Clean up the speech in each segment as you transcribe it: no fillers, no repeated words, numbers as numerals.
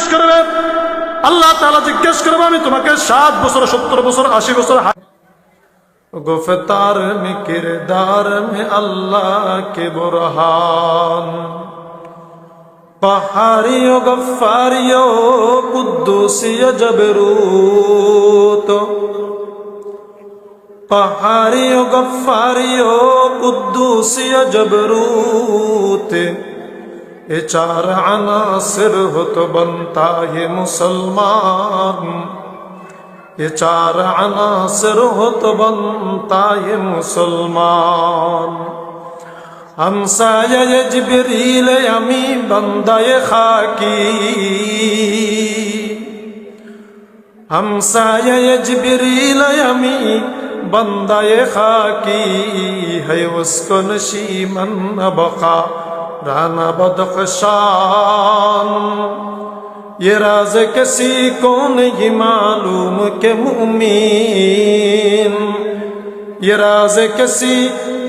জিজ্ঞেস করবে, আল্লাহ তাআলা জিজ্ঞেস করবে আমি তোমাকে 60 বছর 70 বছর 80 বছর गुफ्तार में किरदार में अल्लाह के बुरहान पहाड़ियों गफ्फारियों कुद्दूसिया जबरूत पहाड़ियों गफ्फारियों कुद्दूसिया जबरूत ये 4 अनासिर हो तो बनता है मुसलमान ये 4 अनासिर हो तो बनता है मुसलमान हमसाया ये जिब्रील अमी बंदा ये खाकी हमसाया ये जिब्रील अमी बंदा ये खाकी है उसको नशीमन बका राना बदख्शान ये राज किसी को नहीं मालूम के मुमीन ये राज किसी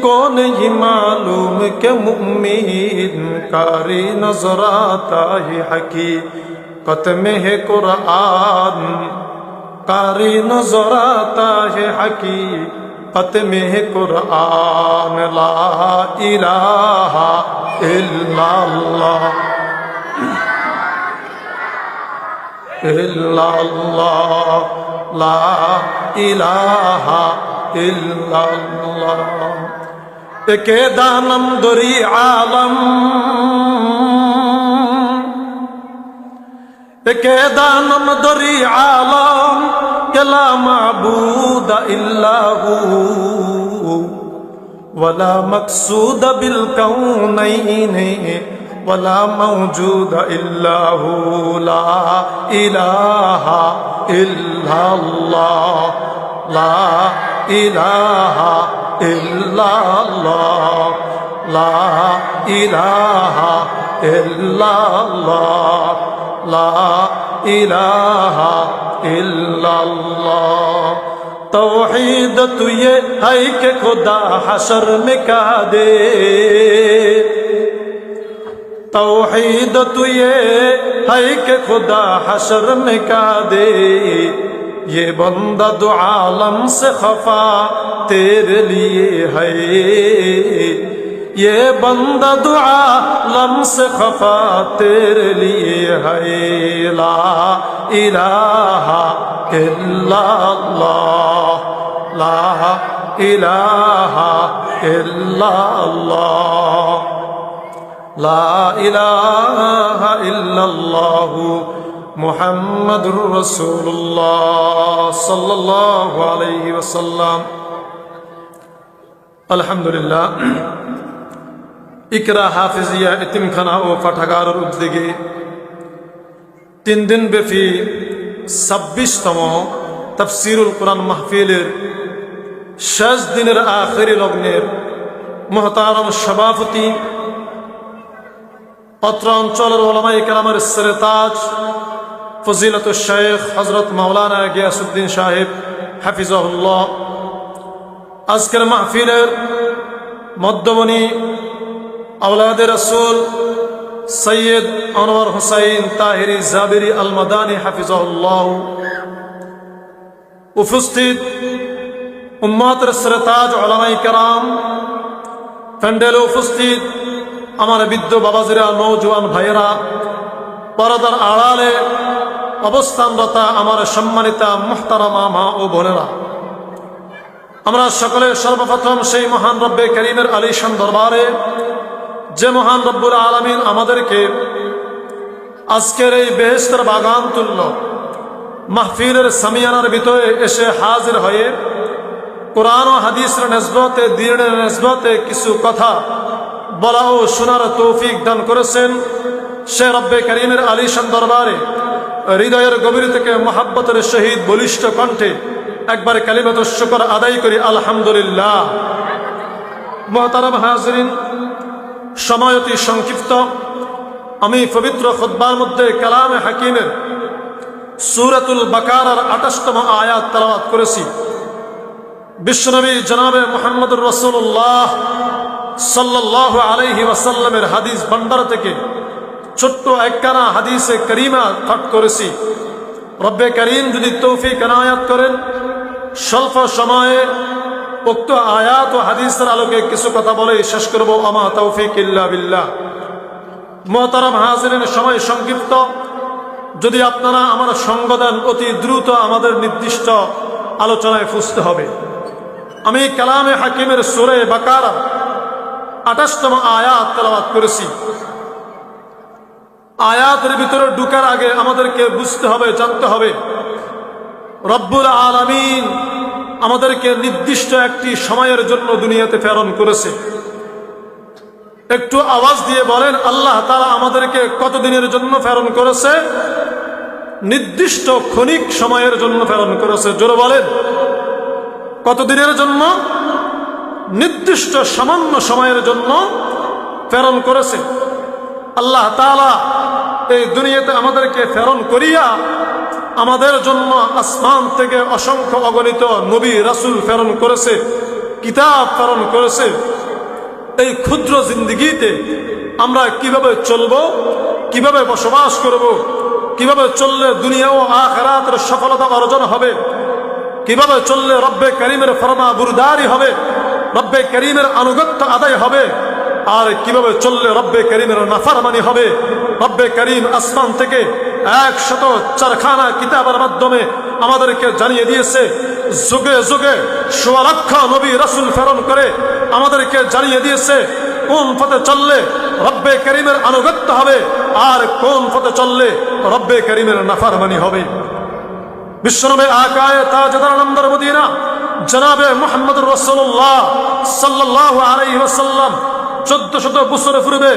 को नहीं मालूम के मुमीन कारी नजर आता है हकीकत में है कुरान कारी नजर आता है हकीकत में है कुरान ला इलाहा इल्लल्लाह इल्लल्लाह ला इलाहा इल्लल्लाह एके दानम दुरी आलम एके दानम दुरी आलम के ला माबूद इल्लाहु वला मकसूद बिल कौनैन वला मौजूद इल्लाहु ला इलाहा इल्लल्लाह ला इलाहा इल्लल्लाह ला इलाहा इल्लल्लाह ला इलाहा इल्लल्लाह तौहीद तू ये है कि खुदा हशर में कह दे तौहीद तू ये है कि खुदा हशर में कह दे ये बंदा दो आलम से खफा तेरे लिए है ये बंदा दो आलम से खफा तेरे लिए है ला इलाहा इल्लल्लाह ला इलाहा इल्लल्लाह ला इलाहा इल्लल्लाह मुहम्मदुर रसूलुल्लाह सल्लल्लाहु अलैहि वसल्लम अल्हम्दुलिल्लाह इकरा हाफिजिया यतीमखाना ও পাঠাগারের উদ্যোগে 3 দিন ব্যাপী 26তম তাফসীরুল কোরআন মাহফিলের শেষ দিনের আখেরি লগ্নের মুহতারাম সভাপতি অত্র অঞ্চলের উলামায়ে কেরামের সিরতাজ ফজিলাতুল শাইখ হযরত মাওলানা গিয়াসউদ্দিন সাহেব হাফিজাহুল্লাহ আজকের মাহফিলের মধ্যমণি আওলাদে রাসূল সৈয়দ আনোয়ার হোসাইন তাহেরি জাবেরি আল মাদানী হাফিজাহুল্লাহ উপস্থিত উম্মতের সিরতাজ উলামায়ে কেরাম প্যান্ডেলে উপস্থিত আমার বৃদ্ধ বাবাজিরা নওজোয়ান ভাইয়েরা পর্দার আড়ালে অবস্থানরত আমার সম্মানিতা মুহতারামা মা ও বোনেরা আমরা সকলে সর্বপ্রথম সেই মহান রব্বে করিমের আলিশান দরবারে যে মহান রব্বুল আলামিন আমাদেরকে আজকের এই বেহেশতের বাগান তুল্য মাহফিলের সামিয়ানার ভিতরে এসে হাজির হয়ে কোরআন ও হাদিসের নিসবতে দ্বীনের নিসবতে কিছু কথা বলা ও শোনার তৌফিক দান করেছেন সে রব্বে করিমের আলিশান দরবারে হৃদয়ের গভীর থেকে মহাব্বতের সহিত বলিষ্ঠ কণ্ঠে একবার কালিমাতুশ শুকর আদায় করি আলহামদুলিল্লাহ। মুহতারাম হাজিরিন, সময় অতি সংক্ষিপ্ত। আমি পবিত্র খুতবার মধ্যে কালামে হাকিমের সূরাতুল বাকারার 28তম আয়াত তেলাওয়াত করেছি। বিশ্বনবী জনাবে মুহাম্মদুর রাসূলুল্লাহ সাল্লাল্লাহু আলাইহি ওয়াসাল্লামের হাদিস ভান্ডার থেকে ছোট্ট একখানা হাদিসে করিমা পাঠ করেছি। রব্বে করিম যদি তৌফিক এনায়াত করেন, স্বল্প সময়ে উক্ত আয়াত ও হাদিসের আলোকে কিছু কথা বলে শেষ করব। আমা তৌফিক ইল্লা বিল্লাহ। মুহতারাম হাজিরিন, সময় সংক্ষিপ্ত। যদি আপনারা আমার সঙ্গ দেন, অতি দ্রুত আমাদের নির্দিষ্ট আলোচনায় ফুসতে হবে। আমি কালামে হাকিমের সূরা বাকারা 28তম আয়াত তেলাওয়াত করেছি। আয়াতের ভিতরে ঢুকার আগে আমাদেরকে বুঝতে হবে, জানতে হবে, রব্বুল আলামিন আমাদেরকে নির্দিষ্ট একটি সময়ের জন্য দুনিয়াতে প্রেরণ করেছে। একটু আওয়াজ দিয়ে বলেন, আল্লাহ তাআলা আমাদেরকে কতদিনের জন্য প্রেরণ করেছে? নির্দিষ্ট ক্ষণিক সময়ের জন্য প্রেরণ করেছে। জোরে বলেন, কতদিনের জন্য? নির্দিষ্ট সামান্য সময়ের জন্য প্রেরণ করেছে। আল্লাহ তাআলা এই দুনিয়াতে আমাদেরকে প্রেরণ করিয়া আমাদের জন্য আসমান থেকে অসংখ্য অগণিত নবী রাসূল প্রেরণ করেছে, কিতাব প্রেরণ করেছে। এই ক্ষুদ্র জিন্দেগিতে আমরা কিভাবে চলব, কিভাবে বসবাস করব, কিভাবে চললে দুনিয়া ও আখিরাতের সফলতা অর্জন হবে, কিভাবে চললে রব্বে করিমের ফরমা বুরদারি হবে, রব্বে করিমের আনুগত্য আদায় হবে, আর কিভাবে চললে রব্বে করিমের নাফরমানি হবে। রব্বে করিম আসমান থেকে 104খানা কিতাবের মাধ্যমে আমাদেরকে জানিয়ে দিয়েছে। যুগে যুগে ১৬ লক্ষ নবী রাসূল প্রেরণ করে আমাদেরকে জানিয়ে দিয়েছে কোন পথে চললে রব্বে করিমের আনুগত্য হবে আর কোন পথে চললে রব্বে করিমের নাফরমানি হবে। বিশ্বনবী আকায়ে তাজদার নামদার মদিনা জনাবে মুহাম্মদুর রাসূলুল্লাহ সাল্লাল্লাহু আলাইহি ওয়াসাল্লাম 1400 বছর পূর্বে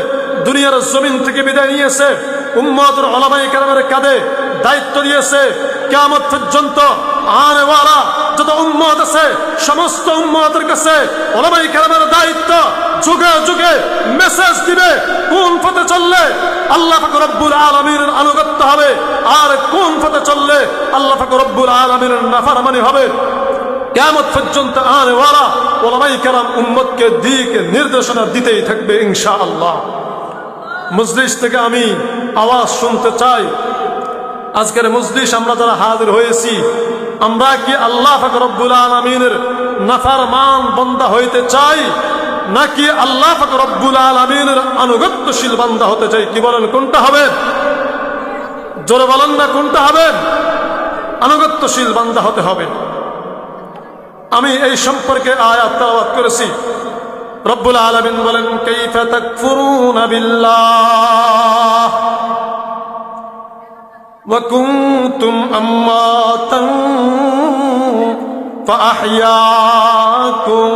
দুনিয়ার জমিন থেকে বিদায় নিয়েছে। উম্মতের উলামায়ে কেরামের কাঁধে দায়িত্ব দিয়েছে কিয়ামত পর্যন্ত আনেওয়ালা যত উম্মত আছে সমস্ত উম্মতের কাছে উলামায়ে কেরামের দায়িত্ব যুগে যুগে মেসেজ দিবে কোন পথে চললে আল্লাহ পাক রব্বুল আলামিনের আনুগত্য হবে আর কোন পথে চললে আল্লাহ পাক রব্বুল আলামিনের নাফরমানি হবে। কিয়ামত পর্যন্ত আনেওয়ালা উলামায়ে কেরাম উম্মতকে দিক নির্দেশনা দিতেই থাকবে ইনশাআল্লাহ। মজলিস থেকে আমি আওয়াজ শুনতে চাই, আজকের মজলিস আমরা যারা হাজির হয়েছি, আমরা কি আল্লাহ পাক রব্বুল আলামিনের নাফরমান বান্দা হইতে চাই নাকি আল্লাহ পাক রব্বুল আলামিনের আনুগত্যশীল বান্দা হতে চাই? কি বলেন, কোনটা হবে? জোরে বলেন না, কোনটা হবে? আনুগত্যশীল বান্দা হতে হবে। আমি এই সম্পর্কে আয়াত তেলাওয়াত করেছি। রব্বুল আলামিন বলেন, কাইফা তাকফুরুনা বিল্লাহ ওয়া কুনতুম আমওয়াতান ফাআহইয়াকুম।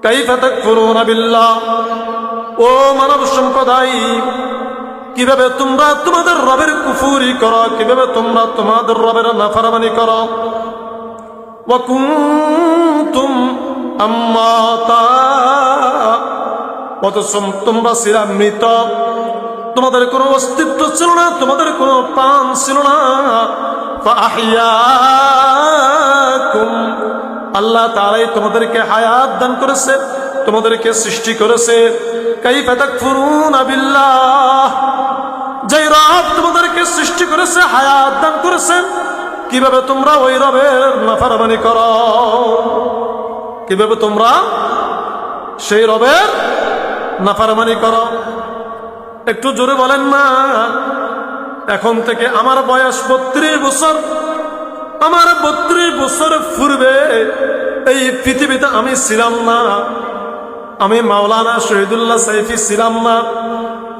কাইফা তাকফুরুনা বিল্লাহ, ও মানব সম্প্রদায়, কিভাবে তোমরা তোমাদের রবের কুফরি করো, কিভাবে তোমরা তোমাদের রবের নাফরমানি করো। ওয়া কুনতুম আম্মাতা, অথচ তোমরা ছিলা মৃত, তোমাদের কোনো অস্তিত্ব ছিল না, তোমাদের কোনো প্রাণ ছিল না। ফাআহইয়াকুম, আল্লাহ তাআলাই তোমাদেরকে হায়াত দান করেছে, তোমাদেরকে সৃষ্টি করেছে। কাইফা তাকফুরুনা বিল্লাহ, যে রব তোমাদেরকে সৃষ্টি করেছে, হায়াত দান করেছেন, কিভাবে তোমরা ওই রবের নাফরমানি করো, কিভাবে তোমরা সেই রবের নাফরমানি করো। একটু জোরে বলেন না। এখন থেকে আমার বয়স 32 বছর, আমার 32 বছর পূর্বে এই পৃথিবীতে আমি ছিলাম না, আমি মাওলানা শহীদুল্লাহ সাইফি ছিলাম না।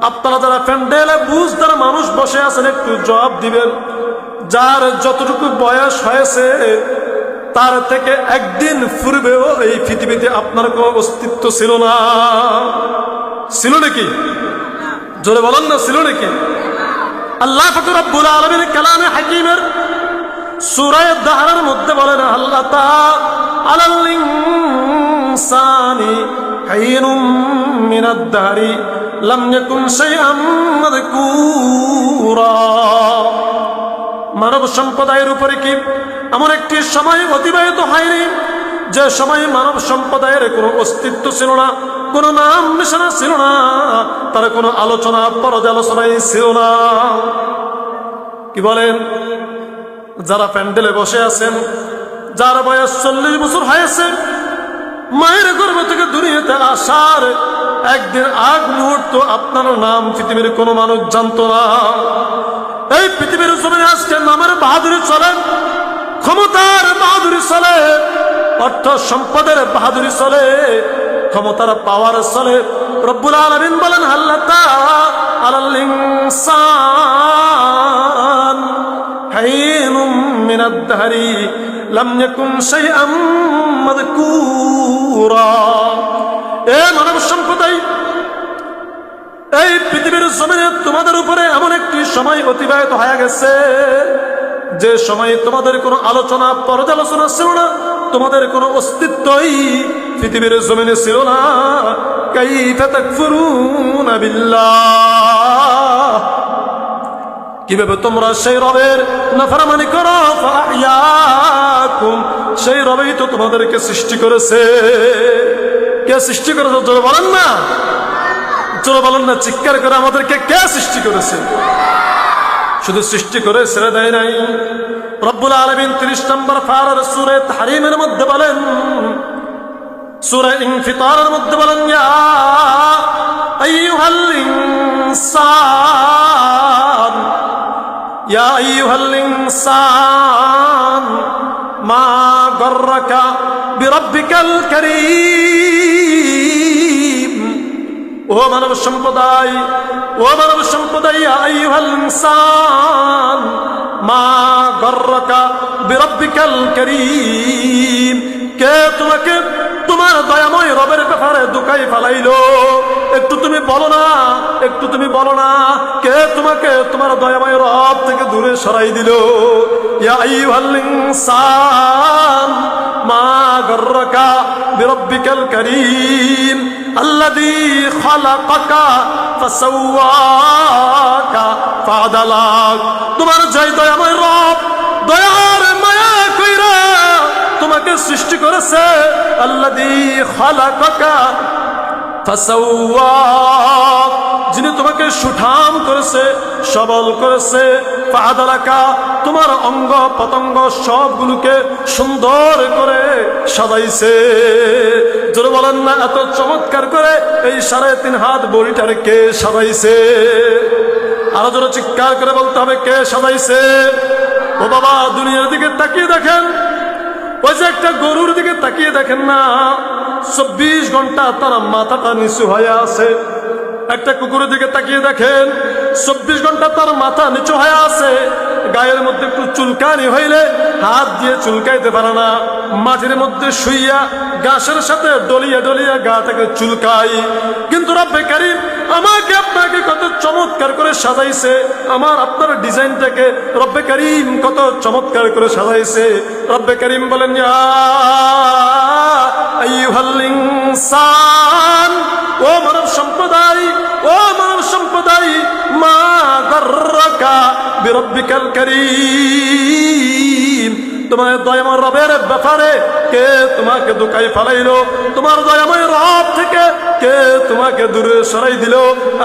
আপনারা যারা প্যান্ডেলে বুঝদার মানুষ বসে আছেন একটু জবাব দিবেন। যার যতটুকু বয়স হয়েছে তার থেকে একদিন পূর্বেও এই পৃথিবীতে আপনার কোনো অস্তিত্ব ছিল না। ছিল নাকি? জোরে বলেন না, ছিল নাকি? আল্লাহ পাক রব্বুল আলামিন কালামে হাকিমের সূরা দাহরের মধ্যে বলেন, আল্লাহ তাআলা আলাল ইনসানি হাইনুম মিনাদ দাহরি লাম ইয়াকুন শাইআম মাযকুরা। মানব সম্প্রদায়ের উপরে কি এমন একটি সময় অতিবাহিত হয়নি যে সময় মানব সম্প্রদায়ের কোনো অস্তিত্ব ছিল না, কোনো নাম নিশানা ছিল না, তার কোনো আলোচনা পর্যালোচনাই ছিল না। কি বলেন? যারা প্যান্ডেলে বসে আছেন, যার বয়স 40 বছর হয়েছে, মায়ের গর্ভ থেকে দুনিয়াতে আসার একদিন আগ মুহূর্ত আপনার নাম পৃথিবীর কোনো মানুষ জানতো না। এই পৃথিবীর জমিনে আজকে নামের বাহাদুরি চলে, ক্ষমতার বাহাদুরি চলে, অর্থ সম্পদের বাহাদুরি চলে, ক্ষমতার পাওয়ার চলে। রব্বুল আলামিন বলেন হাল্লাতা আলাল ইনসান হাইনুম মিনাদ দাহরি লাম ইয়াকুন শাইআম মাযকুরা। এ মানব সম্প্রদায়, এই পৃথিবীর জমিনে তোমাদের উপরে এমন একটি সময় অতিবাহিত হয়ে গেছে যে সময় তোমাদের কোনো আলোচনা পর্যালোচনা ছিল না, তোমাদের কোনো অস্তিত্বই পৃথিবীর জমিনে ছিল না। কাইফা তাকফুরুনা বিল্লাহ, কিভাবে তোমরা সেই রবের নাফরমানি করো। ফাআহইয়াকুম, সেই রবেই তো তোমাদেরকে সৃষ্টি করেছে। কে সৃষ্টি করেছে জোরে বলেন না, জোরে বলেন না, চিৎকার করে আমাদেরকে কে সৃষ্টি করেছে? শুধু সৃষ্টি করে ছেড়ে দেয় নাই। রব্বুল আলামিন 30 নম্বর পারার সূরা তাহরিমের মধ্যে বলেন, সূরা ইনফিতারের মধ্যে বলেন, ইয়া আইয়ুহাল ইনসান, ইয়া আইয়ুহাল ইনসান মা গররাকা বিরাব্বিকাল কারীম। ও মানব সম্প্রদায়, ও মানব সম্প্রদায়, ইয়া আইয়ুহাল ইনসান মা গররাকা বিরাব্বিকাল কারীম। কে তোমাকে তোমার দয়াময় রবের ব্যাপারে দুকাই ফেলাইলো? একটু তুমি বলো না, একটু তুমি বলো না, কে তোমাকে তোমার দয়াময় রব থেকে দূরে সরাই দিল? ইয়া আইয়ুহাল ইনসান মা গররাকা বিরাব্বিকাল কারীম আল্লাযী খালাকাকা ফাসাওয়াকা ফাআদালাক। তোমার জয় দয়াময় রব দয়ার মায়া কইরা তোমাকে সৃষ্টি করেছে। আল্লাযী খালাকাকা ফাসাওয়াক, যিনি তোমাকে সুঠাম করেছে, সবল করেছে। ফাআদালাকা, তোমার অঙ্গ পতঙ্গ সবগুলোকে সুন্দর করে সাজাইছে। জোরে বলেন না, এত চমৎকার করে এই 3.5 হাত বড়িটার কে সাজাইছে? আরো জোরে চিৎকার করে বলতে হবে, কে সাজাইছে? ও বাবা, দুনিয়ার দিকে তাকিয়ে দেখেন, ওই যে একটা গরুর দিকে তাকিয়ে দেখেন না, 24 ঘন্টা তার মাথাটা নিচু হয়ে আছে। একটা কুকুরের দিকে তাকিয়ে দেখেন, 24 ঘন্টা তার মাথা নিচু হয়ে আছে। গায়ের মধ্যে একটু চুলকানি হইলে হাত দিয়ে চুলকাইতে পারে না, মাটির মধ্যে শুইয়া ঘাসের সাথে ডলিয়া ডলিয়া গা থেকে চুলকাই। কিন্তু রব্বে কারীম আমাকে আপনাকে কত চমৎকার করে সাজাইছে, আমার আপনার ডিজাইনটাকে রব্বে কারীম কত চমৎকার করে সাজাইছে। রব্বে কারীম বলেন, ইয়া আইয়ুহাল ইনসান, ও মানব সম্প্রদায়, ও মানব সম্প্রদায়, মা গররাকা বিরাব্বিকাল কারীম, তোমার দয়াময় রবের ব্যাপারে কে তোমাকে দুকাই ফেলাইলো? তোমার দয়াময় রব থেকে কে তোমাকে দূরে সরাই দিল?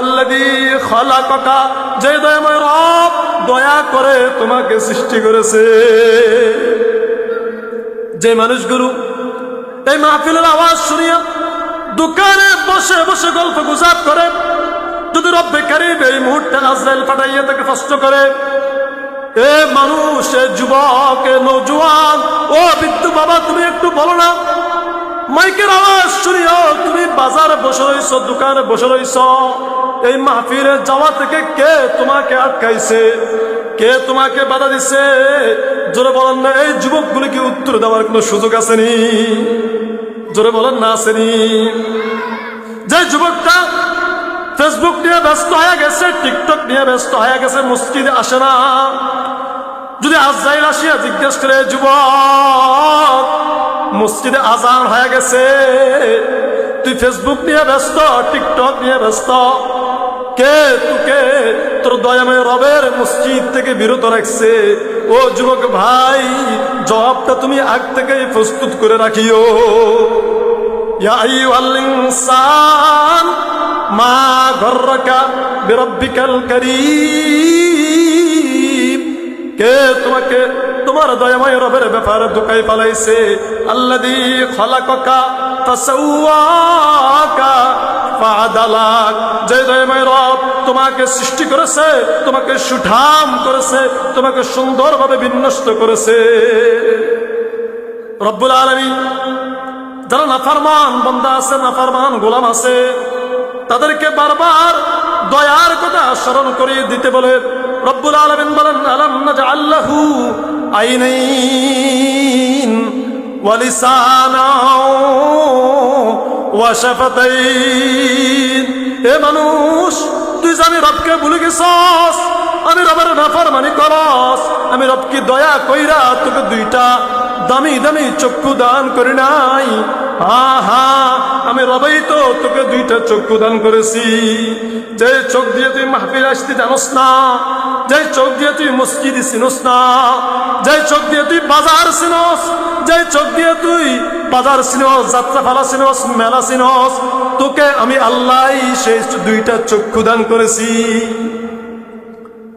আল্লাযী খালাকাকা, যে দয়াময় রব দয়া করে তোমাকে সৃষ্টি করেছে। যে মানুষগুলো এই মাহফিলের আওয়াজ শুনিয়া দোকানে বসে বসে গল্প গুজব করে, যদি রব্বে কারীম এই মুহূর্তে আজরাইল পাঠাইয়া তাকে কষ্ট করে, এ মানুষ, এ যুবক, এ নওজোয়ান, ও বৃদ্ধ বাবা, তুমি একটু বলো না, মাইকের আওয়াজ শুনিও, তুমি বাজারে বসে রইছ, দোকানে বসে রইছ, এই মাহফিলে যাওয়া থেকে কে তোমাকে আটকাইছে? কে তোমাকে বাধা দিছে? জোরে বলেন না, এই যুবকগুলো কি উত্তর দেওয়ার কোনো সুযোগ আসেনি? জোরে বলেন না, আসেনি? যে যুবকটা ফেসবুক নিয়ে ব্যস্ত হয়ে গেছে, টিকটক নিয়ে ব্যস্ত হয়ে গেছে, মসজিদে আসে না, যদি আজরাইল আসিয়া জিজ্ঞেস করে, যুবক মসজিদে আজান হয়ে গেছে, তুই ফেসবুক নিয়ে ব্যস্ত, টিকটক নিয়ে ব্যস্ত, কে তোকে তোর দয়াময় রবের মসজিদ থেকে বিরত রাখছে? ও যুবক ভাই, জবাবটা তুমি আগ থেকেই প্রস্তুত করে রাখিও। ইয়া আইয়ুহাল ইনসান মা গররাকা বিরাব্বিকাল কারীম, কে তোমাকে তোমার দয়াময় রবের ব্যাপারে ধোঁকায় পালাইছে? আল্লাযী খালাকাকা ফাসাওয়াকা ফাআদালাক, যে দয়াময় রব তোমাকে সৃষ্টি করেছে, তোমাকে সুঠাম করেছে, তোমাকে সুন্দরভাবে বিন্যস্ত করেছে। রব্বুল আলামিন যারা নাফরমান বান্দা আছে, নাফরমান গোলাম আছে, তাদেরকে বারবার দয়ার কথা স্মরণ করিয়ে দিতে বলে রব্বুল আলামিন বলেন, আলাম নাজআল লাহু আইনাইন ওয়া লিসানাও ওয়া শাফাতাইন। এ মানুষ, তুই যে আমি রবকে ভুলে গেছস, আমি রবের নাফরমানি করস, আমি রবকে দয়া কইরা তোকে দুইটা দামি দামি চক্ষু দান করি নাই? হা, আমি রবেই তো তোকে দুইটা চক্ষু দান করেছি। যে চোখ দিয়ে তুই মাহফিল আসতে জানোস না, যে চোখ দিয়ে তুই মসজিদ চিনোস না, যে চোখ দিয়ে তুই বাজার চিনোস, যে চোখ দিয়ে তুই বাজার চিনোস, যাত্রা ফালা চিনোস, মেলা চিনোস, তোকে আমি আল্লাহ সেই দুইটা চক্ষু দান করেছি।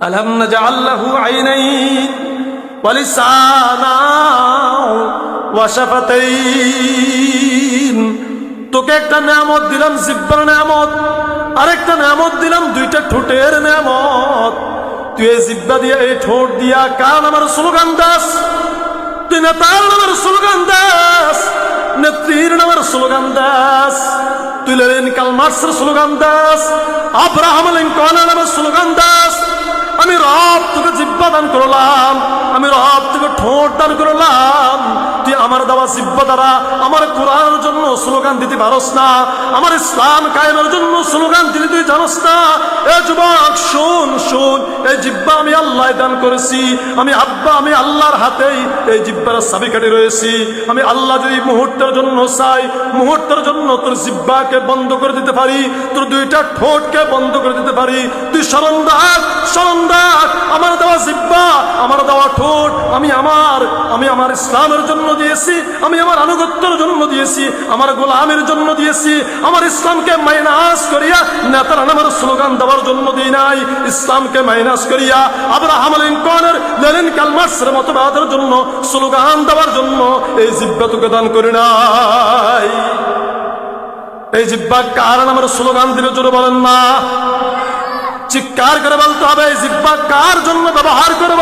আলাম নাজআল লাহু আইনাইন ওয়া লিসানাও ওয়া শাফাতাইন। তোকে একটা নিয়ামত দিলাম, জিহ্বার নিয়ামত, আরেকটা নিয়ামত দিলাম দুইটা ঠোঁটের নিয়ামত। তুই এই জিহ্বা দিয়া, এই ঠোঁট দিয়া কার নামের স্লোগান দাস? তুই নেতার নামের স্লোগান দাস, নেত্রীর নামের স্লোগান দাস, তুই লেনিন কার্ল মার্কসের স্লোগান দাস, আব্রাহাম লিঙ্কনের নামের স্লোগান দাস। আমি রব তোকে জিহ্বা দান করলাম, আমি রব তোকে ঠোঁট দান করলাম। তুই আমার দেওয়া জিহ্বা দ্বারা আমার কোরআনের জন্য স্লোগান দিতে পারস না, আমার ইসলাম কায়েমের জন্য স্লোগান দিতে তুই জানোস না। এ যুবক শোন, শোন, এই জিহ্বা আমি আল্লাহ দান করেছি। আমি আল্লাহর হাতেই এই জিহ্বার চাবিকাঠি রয়েছি। আমি আল্লাহ যদি মুহূর্তের জন্য চাই, মুহূর্তের জন্য তোর জিহ্বাকে বন্ধ করে দিতে পারি, তোর দুইটা ঠোঁটকে বন্ধ করে দিতে পারি। তুই স্মরণ রাখ, স্মরণ রাখ, আমার দেওয়া জিহ্বা, আমার দেওয়া ঠোঁট আমি আমার ইসলামের জন্য দিয়েছি, আমি আমার আনুগত্যের জন্য দিয়েছি, আমার গোলামের জন্য দিয়েছি। আমার ইসলামকে মাইনাস করিয়া নেতার নামের স্লোগান দেওয়ার জন্য দিই নাই। ইসলামকে মাইনাস করিয়া আব্রাহাম লিঙ্কনের, লেনিন কার্ল মার্কসের মতবাদের জন্য স্লোগান দেওয়ার জন্য এই জিহ্বা তোকে দান করি নাই। এই জিহ্বা কার নামের স্লোগান দিবে জোরে বলেন না? চিৎকার করে বলতে হবে, এই জিহ্বা কার জন্য ব্যবহার করব?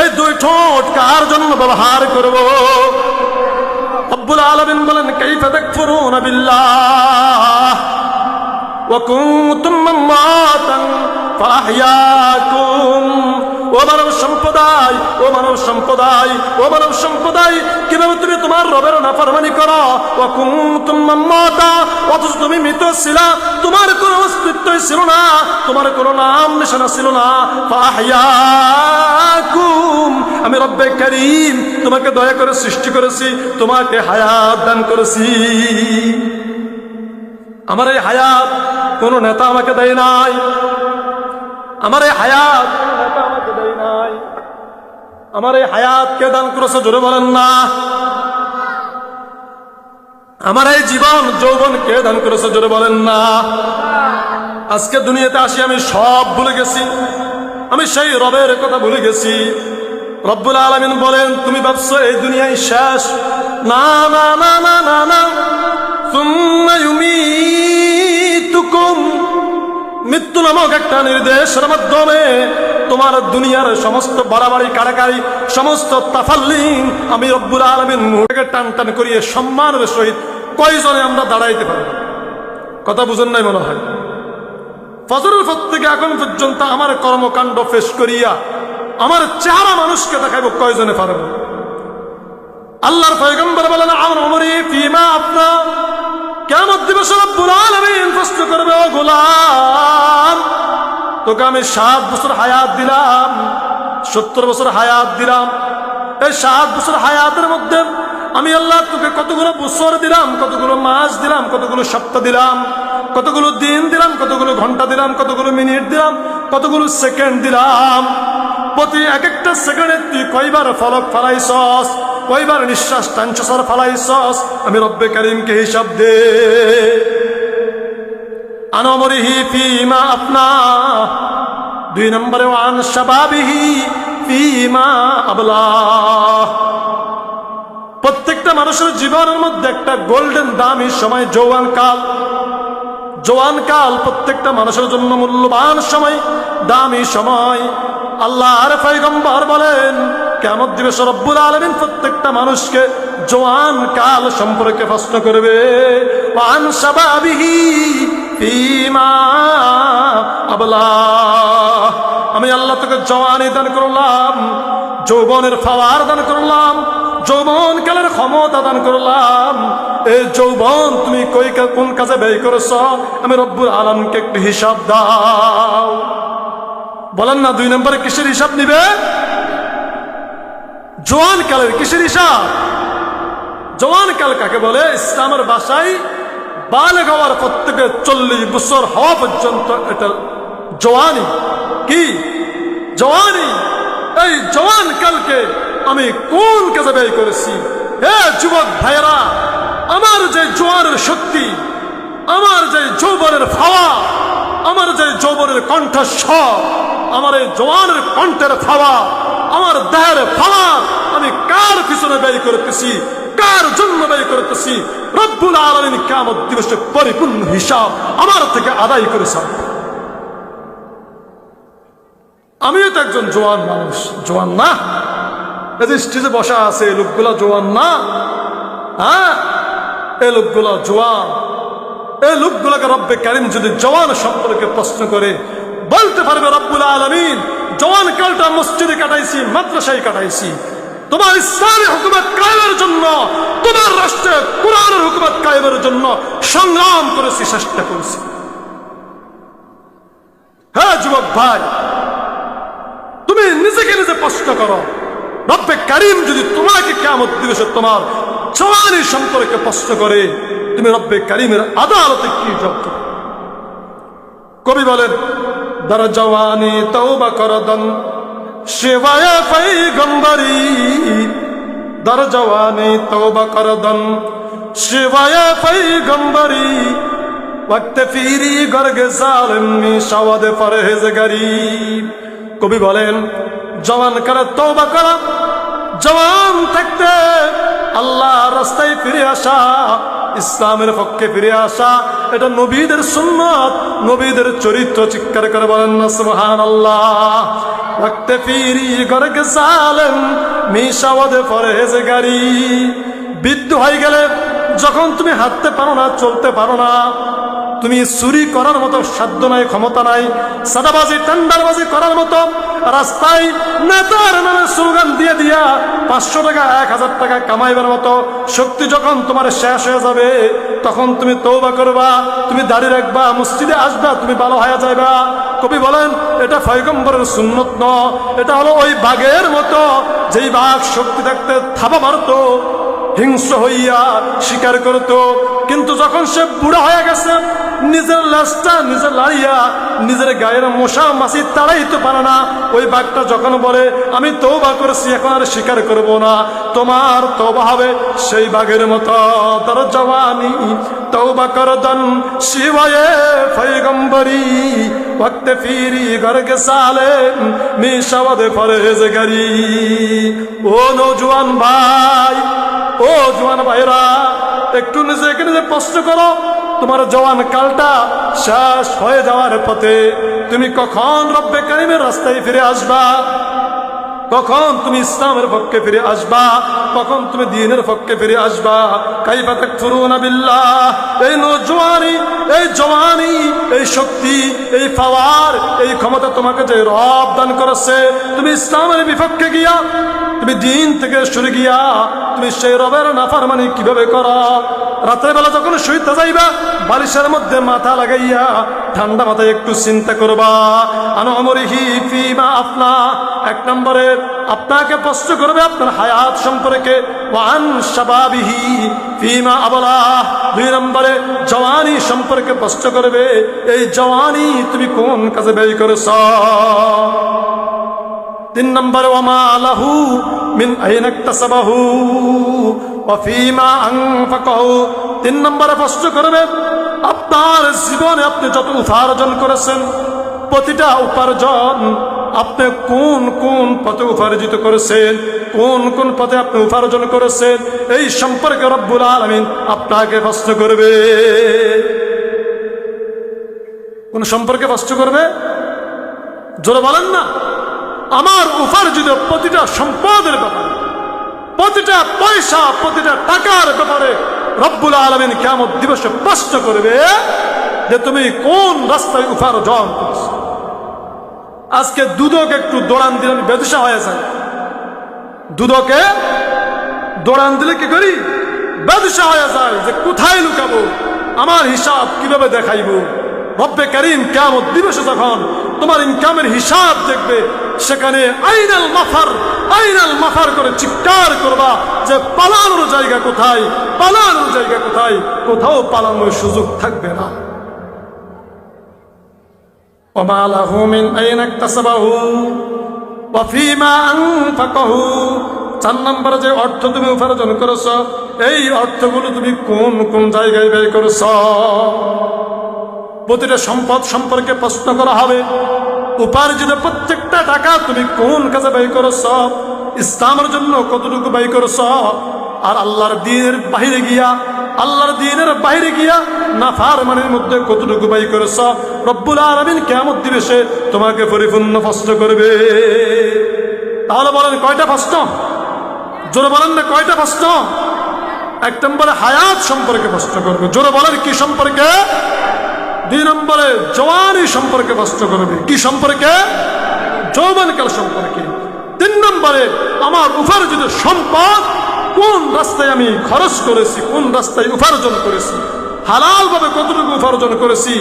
এই দুই ঠোঁট কার জন্য ব্যবহার করব? রব্বুল আলামিন বলেন, কাইফা তাকফুরুনা বিল্লাহ ওয়া কুনতুম আমওয়াতান ফাআহইয়াকুম। ও মানব সম্প্রদায়, ও মানব সম্প্রদায়, ও মানব সম্প্রদায়, কিভাবে তুমি তোমার রবের নাফরমানি করো? ওয়া কুনতুম আমওয়াতা, অথচ তুমি মৃত ছিলা, তোমার কোনো অস্তিত্বই ছিল না, তোমার কোনো নাম নিশানা ছিল না। ফাআহইয়াকুম, আমি রব্বে কারীম তোমাকে দয়া করে সৃষ্টি করেছি, তোমাকে হায়াত দান করেছি। আমার এই হায়াত কোন নেতা আমাকে দেয় নাই, আমার এই হায়াত নেতা আমাকে দেয় নাই। আমার এই হায়াত কে দান করেছে জোরে বলেন না? আমার এই জীবন যৌবন কে দান করেছে জোরে বলেন না? আজকে দুনিয়াতে আসি আমি সব ভুলে গেছি, আমি সেই রবের কথা ভুলে গেছি। রব্বুল আলামিন বলেন, তুমি ভাবছো এই দুনিয়ায় শেষ? না না না না না না, সুম্মা ইউমীতুকুম, মৃত্যু নামক একটা নির্দেশের মাধ্যমে তোমার দুনিয়ার সমস্ত বাড়াবাড়ি কাড়াকাড়ি, সমস্ত তাফাল্লিং আমি রব্বুল আলামিন মুখকে টান টান করিয়ে সম্মানের সহিত কয়জনে আমরা দাঁড়াইতে পারব? কথা বুঝেন নাই মনে হয়? ফজরের পর থেকে এখন পর্যন্ত আমার কর্মকাণ্ড পেশ করিয়া আমার চেহারা মানুষকে দেখাইব কয়জনে পারব? আল্লাহর পয়গম্বর বলেন, আমার উমরি ফিমা আপনা, কিয়ামত দিবসে রব্বুল আলামিন প্রশ্ন করবে, ও গোলাম, তোকে আমি 7 বছর হায়াত দিলাম, 70 বছর হায়াত দিলাম, এই 7 বছর হায়াতের মধ্যে আমি আল্লাহ তোকে কতগুলো বছর দিলাম, কতগুলো মাস দিলাম, কতগুলো সপ্তাহ দিলাম, কতগুলো দিন দিলাম, কতগুলো ঘন্টা দিলাম, কতগুলো মিনিট দিলাম, কতগুলো সেকেন্ড দিলাম। প্রতি এক একটা সেকেন্ডে তুই কয়বার ফলক ফলাইছস, কয়বার নিঃশ্বাস টানছস আর ফালাইছস, আমি রব্বে কারীমকে হিসাব দে। আন উমরিহি ফীমা আফনা, 2 নম্বরে ওয়ান শাবাবিহি ফীমা আবলা। প্রত্যেকটা মানুষের জীবনের মধ্যে একটা গোল্ডেন দামি সময় যৌবন কাল। জওয়ান কাল প্রত্যেকটা মানুষের জন্য মূল্যবান সময়, দামি সময়। আল্লাহর পয়গম্বর বলেন কিয়ামত দিবসে রব্বুল আলামিন প্রত্যেকটা মানুষকে জওয়ান কাল সম্পর্কে প্রশ্ন করবে। ওয়ান শাবাবিহি ফীমা আবলা, আমি আল্লাহ তোকে জওয়ানি দান করলাম, যৌবনের পাওয়ার দান করলাম, যৌবন কালের ক্ষমতা দান করলাম। এই যৌবন তুমি কোন কাজে ব্যয় করেছ, আমি রব্বুল আলামিনকে একটু হিসাব দাও। বলেন না 2 নম্বরে কিসের হিসাব নিবে? জওয়ান কালের কিসের হিসাব? জওয়ান কাল কাকে বলে? ইসলামের ভাষায় বালেগ হওয়ার প্রত্যেকে 40 বছর হওয়া পর্যন্ত এটা জওয়ানি। কি জওয়ানি? এই জওয়ান কালকে আমি কোন কাজে ব্যয় করেছি? হে যুবক ভাইয়েরা, আমার যে জোয়ারের শক্তি, আমার যে যৌবনের ফাওয়া, আমার যে যৌবনের কণ্ঠস্বর, আমার এই জওয়ানের কণ্ঠের ফাওয়া, আমার দেহের ফাওয়া আমি কার পিছনে ব্যয় করতেছি, কার জন্য ব্যয় করতেছি? রব্বুল আলামিন কিয়ামত দিবসে পরিপূর্ণ হিসাব আমার থেকে আদায় করেছেন। আমিও তো একজন জওয়ান মানুষ, জওয়ান না? এই যে স্টেজে বসা আছে এই লোকগুলা জওয়ান না? হ্যাঁ, এই লোকগুলা জওয়ান। এই লোকগুলাকে রব্বে কারীম যদি জওয়ান সম্পর্কে প্রশ্ন করে, বলতে পারবে রব্বুল আলামিন জওয়ান কালটা মসজিদে কাটাইছি, মাদ্রাসায় কাটাইছি, তোমার ইসলামী হুকুমত কায়েমের জন্য, তোমার রাষ্ট্রে কোরআনের হুকুমত কায়েমের জন্য সংগ্রাম করেছি, চেষ্টা করেছি। হ্যাঁ যুবক ভাই, তুমি নিজেকে নিজে প্রশ্ন করো, রব্বে কারীম যদি তোমাকে কিয়ামত দিবসে তোমার জওয়ানি সম্পর্কে প্রশ্ন করে, তুমি রব্বে কারীমের আদালতে কি জবাব দেবে? কবি বলেন, দর জওয়ানি তওবা করদন শিবায়ে পয়গম্বরি, দর জওয়ানি তওবা করদন শিবায়ে পয়গম্বরি, ওয়াক্ত ফিরি গর্গে জালিম মিশাওয়াদ পরহেজগারি। কবি বলেন, জওয়ান কালে তওবা করা, জওয়ান থাকতে আল্লাহর রাস্তায় ফিরে আসা, ইসলামের পক্ষে ফিরে আসা, এটা নবীদের সুন্নাত, নবীদের চরিত্র। চিৎকার করে বলেন না সুবহানাল্লাহ। ওয়াক্তে ফিরি গর্গে জালিম মিশাওয়াদ পরহেজগারি। বৃদ্ধ হয়ে গেলে যখন তুমি হাঁটতে পারো না, চলতে পারো না, তুমি চুরি করার মতো সাধ্য নাই, ক্ষমতা নাই, সাদাবাজি টেন্ডারবাজি করার মতো রাস্তায় নেতার নামে স্লোগান দিয়ে দিয়া 500 টাকা 1000 টাকা কামাইবার মতো শক্তি যখন তোমার শেষ হয়ে যাবে, তখন তুমি তওবা করবা, তুমি দাড়ি রাখবা, মসজিদে আসবা, তুমি ভালো হয়ে যাইবা। কবি বলেন, এটা পয়গম্বরের সুন্নত ন, এটা হলো ওই বাঘের মতো, যেই বাঘ শক্তি থাকতে থাবা মারতো, হিংস্র হইয়া শিকার করতো, কিন্তু যখন সে বুড়া হয়ে গেছে, নিজের লাশটা নিজে লাড়িয়া নিজের গায়ের মশা মাছি তাড়াইতে পারে না, ওই বাঘটা যখন বলে আমি তওবা করেছি, এখন আর শিকার করব না, তোমার তওবা হবে সেই বাঘের মতো। দর জওয়ানি তওবা করদন শিবায়ে পয়গম্বরি, ওয়াক্ত ফিরি গর্গে জালিম মিশাওয়াদ পরহেজগারি। ও নওজোয়ান ভাই, ও জওয়ান ভাইরা, একটু নিজেকে নিজে প্রশ্ন করো, তোমার জওয়ান কালটা শেষ হয়ে যাওয়ার পথে, তুমি কখন রব্বে কারীমের রাস্তায় ফিরে আসবা? কখন তুমি ইসলামের পক্ষে ফিরে আসবা? কখন তুমি দ্বীনের পক্ষে ফিরে আসবা? কাইফা তাকফুরুনা বিল্লাহ। এই নওজোয়ানি, এই জওয়ানি, এই শক্তি, এই পাওয়ার, এই ক্ষমতা তোমাকে যে রব দান করেছে, তুমি ইসলামের বিপক্ষে গিয়া, তুমি দ্বীন থেকে সরে গিয়া তুমি সেই রবের নাফরমানি কিভাবে করো? রাতের বেলা যখন শুইতে যাইবা, বালিশের মধ্যে মাথা লাগাইয়া ঠান্ডা মাথায় একটু চিন্তা করবা। আনো আমরিহি ফিমা আফনা, 1 নম্বরে আপনাকে প্রশ্ন করবে আপনার হায়াত সম্পর্কে, ওয়ান শাবাবিহি ফিমা আবলা, 2 নম্বরে জওয়ানি সম্পর্কে প্রশ্ন করবে, এই জওয়ানি তুমি কোন কাজে ব্যয় করেছ? তিন নম্বরে ওয়ামা আলাহু মিন আইনা ইকতাসাবাহু ওয়া ফীমা আনফাকাহু। তিন নম্বরে প্রশ্ন করবে আপনার জীবনে আপনি যত উপার্জন করেছেন, প্রতিটা উপার্জন আপনি কোন কোন পথে উপার্জিত করেছেন, কোন কোন পথে আপনি উপার্জন করেছেন, এই সম্পর্কে রব্বুল আলামিন আপনাকে প্রশ্ন করবে। কোন সম্পর্কে প্রশ্ন করবে? জোরে বলেন না। আমার উপার্জিত প্রতিটা সম্পদের ব্যাপারে, প্রতিটা পয়সা, প্রতিটা টাকার ব্যাপারে রব্বুল আলামিন কিয়ামত দিবসে প্রশ্ন করবে যে তুমি কোন রাস্তায় উপার্জন করেছো। আজকে দুধকে একটু দৌড়ান দিলে আমি বেদিশা হয়ে যাই। দুধকে দৌড়ান দিলে কি করি? বেদিশা হয়ে যায় যে কোথায় লুকাবো, আমার হিসাব কিভাবে দেখাইবো। রব্বে কারীম কিয়ামত দিবসে যখন তোমার ইনকামের হিসাব দেখবে, সেখানে আইনাল মাফার করে চিৎকার করবা যে পালানোর জায়গা কোথায়, পালানোর জায়গা কোথায়। কোথাও পালানোর সুযোগ থাকবে না। ওমা লাহু মিন আইনা ইকতাসাবাহু ওয়া ফীমা আনফাকাহু। 4 নম্বরে যে অর্থ তুমি উপার্জন করেছো, এই অর্থগুলো তুমি কোন কোন জায়গায় ব্যয় করেছো। প্রতিটা সম্পদ সম্পর্কে প্রশ্ন করা হবে। উপার্জিত প্রত্যেকটা টাকা তুমি কোন কাজে ব্যয় করেছ, ইসলামের জন্য কতটুকু ব্যয় করেছ, আর আল্লাহর দ্বীনের বাইরে গিয়া নাফরমানির মধ্যে কতটুকু ব্যয় করেছ। রব্বুল আলামিন কিয়ামত দিবসে তোমাকে পরিপূর্ণ প্রশ্ন করবে। তাহলে বলেন কয়টা প্রশ্ন? জোরে বলেন না কয়টা প্রশ্ন? 1 নম্বরে হায়াত সম্পর্কে প্রশ্ন করবে। জোরে বলেন কি সম্পর্কে? 2 নম্বরে জওয়ানি সম্পর্কে প্রশ্ন করবে। কি সম্পর্কে? যৌবনকাল সম্পর্কে। 3 নম্বরে আমার উপার্জিত সম্পদ কোন রাস্তায় আমি খরচ করেছি, কোন রাস্তায় উপার্জন করেছি, হালাল ভাবে কতটুকু উপার্জন করেছি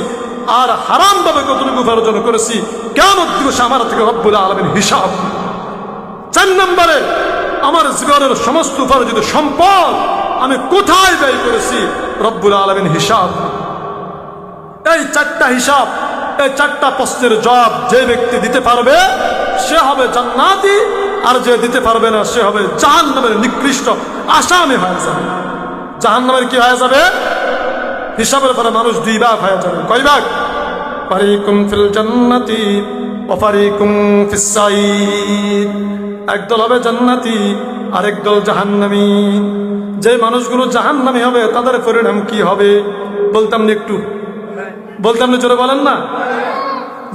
আর হারাম ভাবে কতটুকু উপার্জন করেছি। কিয়ামত দিবসে আমার থেকে রব্বুল আলামিন হিসাব। 4 নম্বরে আমার জীবনের সমস্ত উপার্জিত সম্পদ আমি কোথায় ব্যয় করেছি, রব্বুল আলামিন হিসাব। এই 4টা হিসাব, এই 4টা প্রশ্নের জবাব যে ব্যক্তি দিতে পারবে সে হবে জান্নাতি, আর যে দিতে পারবে না সে হবে জাহান্নামের নিকৃষ্ট আসামি হয়ে যাবে। জাহান্নামের কি হয়ে যাবে? হিসাবের পরে মানুষ 2 ভাগ হয়ে যাবে। কয় ভাগ? ফারিকুম ফিল জান্নাতি ওয়া ফারিকুম ফিস সাঈদ। একদল হবে জান্নাতি, আরেক দল জাহান্নামী। যে মানুষগুলো জাহান্নামী হবে তাদের পরিণাম কি হবে বলতাম না? একটু বলতাম না, জোরে বলেন না।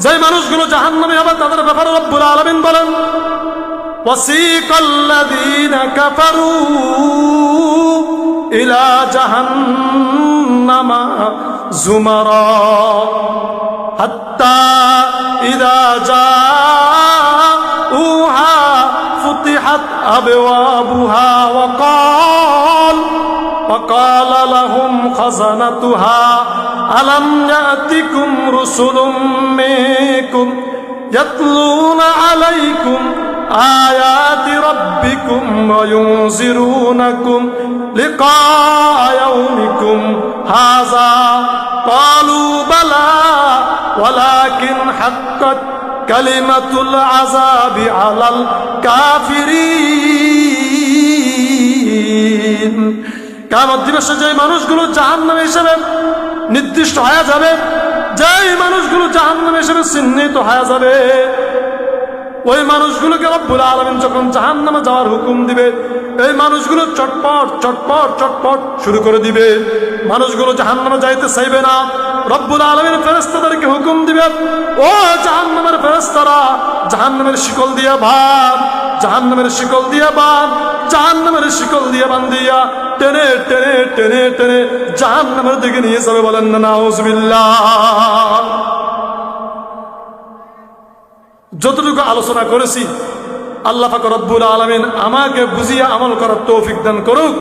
যে মানুষগুলো জাহান্নামী হবে তাদের ব্যাপারে রব্বুল আলামিন বলেন ওয়াসিকাল্লাযীনা কাফারু ইলা জাহান্নামা যুমারা হাত্তা ইযা জাউহা ফুতিহাত আবওয়াবুহা وقال لهم خزنتها ألم يأتكم رسل منكم يتلون عليكم آيات ربكم وينذرونكم لقاء يومكم هذا قالوا بلى ولكن حقت كلمة العذاب على الكافرين। কিয়ামত দিবসে যে মানুষগুলো জাহান্নামী হিসেবে নির্দিষ্ট হয়ে যাবে, যেই মানুষগুলো জাহান্নামী হিসেবে চিহ্নিত হয়ে যাবে, ওই মানুষগুলোকে রব্বুল আলামিন যখন জাহান্নামে যাওয়ার হুকুম দিবে, এই মানুষগুলো চটপট চটপট চটপট শুরু করে দিবে। মানুষগুলো জাহান্নামে যাইতে চাইবে না। রব্বুল আলামিন ফেরেশতাদেরকে হুকুম দিবে, ও জাহান্নামের ফেরেশতারা, জাহান্নামের শিকল দিয়ে বাঁধ, জাহান্নামের শিকল দিয়ে বাঁধ, জাহান্নামের শিকল দিয়ে বান্ধিয়া টেনে টেনে টেনে টেনে জাহান্নামের দিকে নিয়ে যাবে। বলেন না নাউযুবিল্লাহ। যতটুকু আলোচনা করেছি আল্লাহ পাক রব্বুল আলামিন আমাকে বুঝিয়ে আমল করার তৌফিক দান করুক।